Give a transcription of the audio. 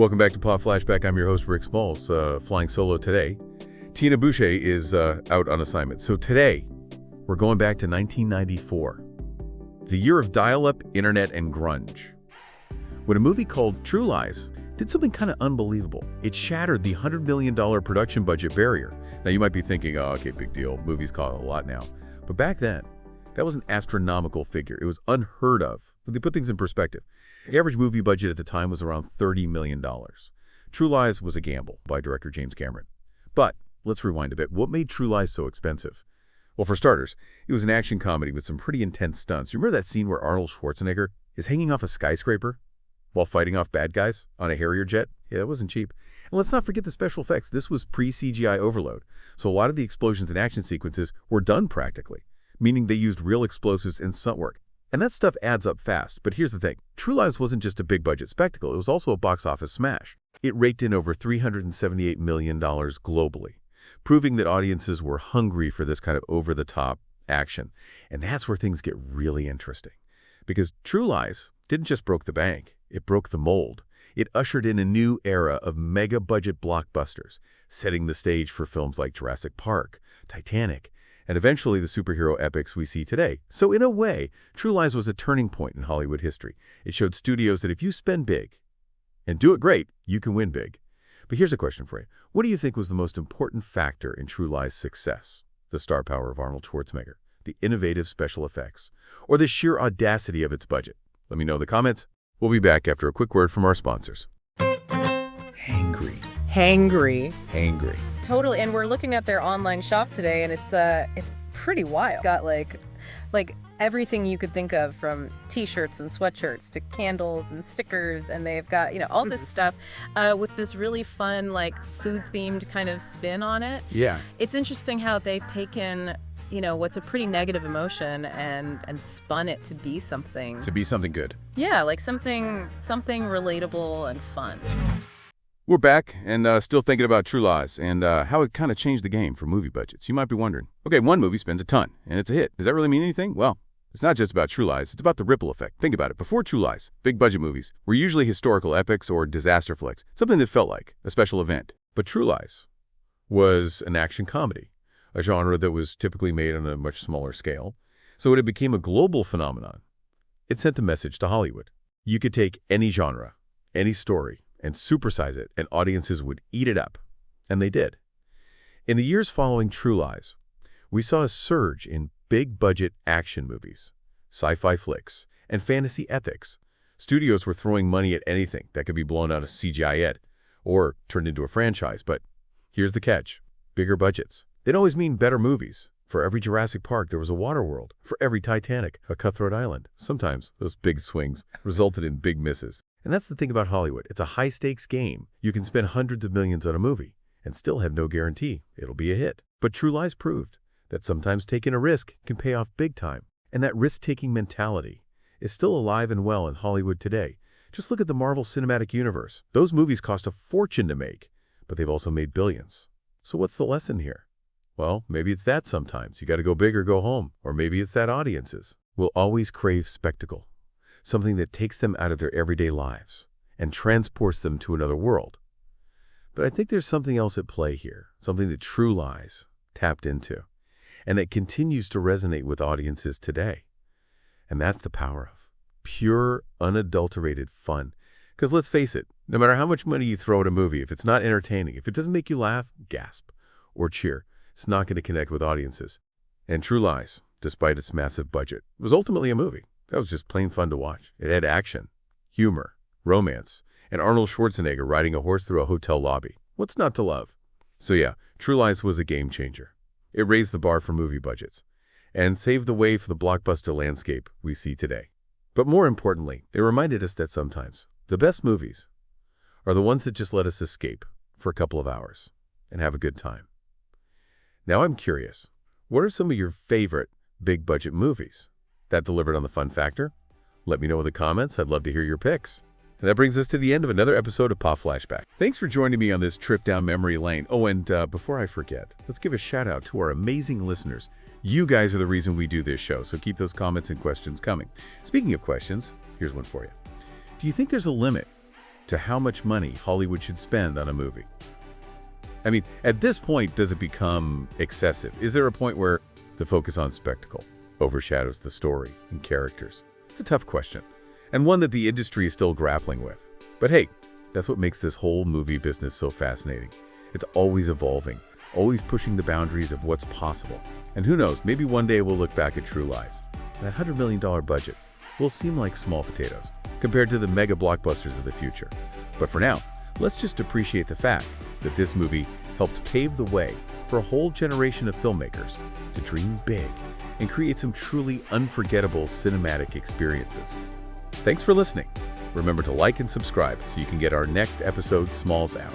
Welcome back to Pop Flashback. I'm your host, Rick Smalls, flying solo today. Tina Boucher is out on assignment. So today, we're going back to 1994, the year of dial-up, internet, and grunge, when a movie called True Lies did something kind of unbelievable. It shattered the $100 million production budget barrier. Now, you might be thinking, oh, okay, big deal. Movies cost a lot now. But back then, that was an astronomical figure. It was unheard of. But they put things in perspective. The average movie budget at the time was around $30 million. True Lies was a gamble by director James Cameron. But let's rewind a bit. What made True Lies so expensive? Well, for starters, it was an action comedy with some pretty intense stunts. You remember that scene where Arnold Schwarzenegger is hanging off a skyscraper while fighting off bad guys on a Harrier jet? Yeah, it wasn't cheap. And let's not forget the special effects. This was pre-CGI overload. So a lot of the explosions and action sequences were done practically, meaning they used real explosives and stunt work. And that stuff adds up fast. But here's the thing. True Lies wasn't just a big-budget spectacle. It was also a box office smash. It raked in over $378 million globally, proving that audiences were hungry for this kind of over-the-top action. And that's where things get really interesting. Because True Lies didn't just broke the bank. It broke the mold. It ushered in a new era of mega-budget blockbusters, setting the stage for films like Jurassic Park, Titanic, and eventually the superhero epics we see today. So in a way, True Lies was a turning point in Hollywood history. It showed studios that if you spend big and do it great, you can win big. But here's a question for you. What do you think was the most important factor in True Lies' success? The star power of Arnold Schwarzenegger, the innovative special effects, or the sheer audacity of its budget? Let me know in the comments. We'll be back after a quick word from our sponsors. Hangry. Hangry. Totally, and we're looking at their online shop today, and it's pretty wild. Got like everything you could think of, from t-shirts and sweatshirts to candles and stickers, and they've got, all this stuff with this really fun, like, food-themed kind of spin on it. Yeah. It's interesting how they've taken, what's a pretty negative emotion and spun it to be something. To be something good. Yeah, like something relatable and fun. We're back and still thinking about True Lies and how it kind of changed the game for movie budgets. You might be wondering, okay, one movie spends a ton and it's a hit. Does that really mean anything? Well, it's not just about True Lies. It's about the ripple effect. Think about it. Before True Lies, big budget movies were usually historical epics or disaster flicks, something that felt like a special event. But True Lies was an action comedy, a genre that was typically made on a much smaller scale. So when it became a global phenomenon, it sent a message to Hollywood. You could take any genre, any story, and supersize it, and audiences would eat it up. And they did. In the years following True Lies, we saw a surge in big-budget action movies, sci-fi flicks, and fantasy epics. Studios were throwing money at anything that could be blown out of CGI or turned into a franchise. But here's the catch. Bigger budgets. They don't always mean better movies. For every Jurassic Park, there was a Waterworld. For every Titanic, a Cutthroat Island. Sometimes those big swings resulted in big misses. And that's the thing about Hollywood. It's a high-stakes game. You can spend hundreds of millions on a movie and still have no guarantee it'll be a hit. But True Lies proved that sometimes taking a risk can pay off big time. And that risk-taking mentality is still alive and well in Hollywood today. Just look at the Marvel Cinematic Universe. Those movies cost a fortune to make, but they've also made billions. So what's the lesson here? Well, maybe it's that sometimes. You got to go big or go home. Or maybe it's that audiences will always crave spectacle. Something that takes them out of their everyday lives and transports them to another world. But I think there's something else at play here, something that True Lies tapped into, and that continues to resonate with audiences today. And that's the power of pure, unadulterated fun. Because let's face it, no matter how much money you throw at a movie, if it's not entertaining, if it doesn't make you laugh, gasp, or cheer, it's not going to connect with audiences. And True Lies, despite its massive budget, was ultimately a movie. That was just plain fun to watch. It had action, humor, romance, and Arnold Schwarzenegger riding a horse through a hotel lobby. What's not to love? So yeah, True Lies was a game changer. It raised the bar for movie budgets and saved the way for the blockbuster landscape we see today. But more importantly, they reminded us that sometimes the best movies are the ones that just let us escape for a couple of hours and have a good time. Now I'm curious, what are some of your favorite big-budget movies that delivered on the fun factor? Let me know in the comments. I'd love to hear your picks. And that brings us to the end of another episode of Pop Flashback. Thanks for joining me on this trip down memory lane. Oh, and before I forget, let's give a shout out to our amazing listeners. You guys are the reason we do this show, so keep those comments and questions coming. Speaking of questions, here's one for you. Do you think there's a limit to how much money Hollywood should spend on a movie. I mean, at this point, does it become excessive? Is there a point where the focus on spectacle overshadows the story and characters? It's a tough question, and one that the industry is still grappling with. But hey, that's what makes this whole movie business so fascinating. It's always evolving, always pushing the boundaries of what's possible. And who knows, maybe one day we'll look back at True Lies. That $100 million budget will seem like small potatoes compared to the mega blockbusters of the future. But for now, let's just appreciate the fact that this movie helped pave the way for a whole generation of filmmakers to dream big and create some truly unforgettable cinematic experiences. Thanks for listening. Remember to like and subscribe so you can get our next episode Smalls out.